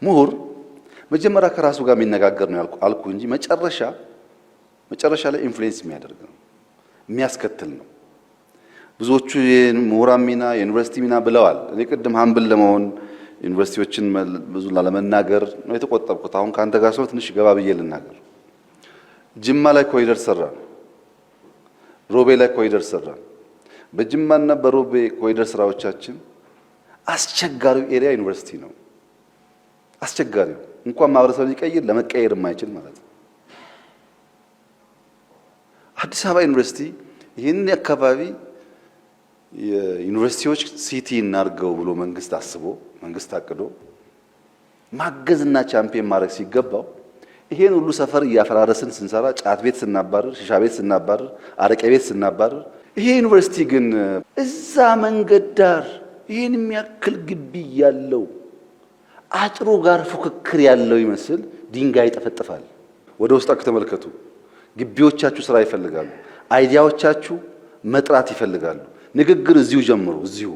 ምሁር መጀመሪያ ከራሱ ጋር የሚነጋገር ነው አልኩ እንጂ መጨረሻ ላይ ኢንፍሉዌንስ የሚያደርግ ነው የሚያስከትል ነው። ብዙዎቹ የምሁራን ሚና የዩኒቨርሲቲ ሚና ብለዋል። እኔ ቅድም ሃምብል ለመሆን ዩኒቨርሲቲዎችን ብዙ ላለመናገር ነው የተቆጠብኩት። አሁን ካንተ ጋር ሰው ትንሽ ገባ ብዬ ልናገር። ጅማ ላይ ኮሪደር ሰራን፣ ሮቤ ላይ ኮሪደር ሰራን። በጅማና በሮቤ ኮሪደር ስራዎቻችን አስቸጋሪው ኤሪያ ዩኒቨርሲቲ ነው። አስቸጋሪው እንኳን ማህበረሰብ ሊቀይር ለመቀየር የማይችል ማለት ነው። አዲስ አበባ ዩኒቨርሲቲ ይህን አካባቢ የዩኒቨርሲቲዎች ሲቲ እናርገው ብሎ መንግስት አቅዶ ማገዝና ቻምፒየን ማድረግ ሲገባው ይሄን ሁሉ ሰፈር እያፈራረስን ስንሰራ ጫት ቤት ስናባረር፣ ሺሻ ቤት ስናባረር፣ አረቄ ቤት ስናባረር፣ ይሄ ዩኒቨርሲቲ ግን እዛ መንገድ ዳር ይሄን የሚያክል ግቢ ያለው አጥሩ ጋር ፉክክር ያለው ይመስል ድንጋይ ይጠፈጥፋል። ወደ ውስጣችሁ ተመልከቱ። ግቢዎቻችሁ ስራ ይፈልጋሉ። አይዲያዎቻችሁ መጥራት ይፈልጋሉ። ንግግር እዚሁ ጀምሩ። እዚሁ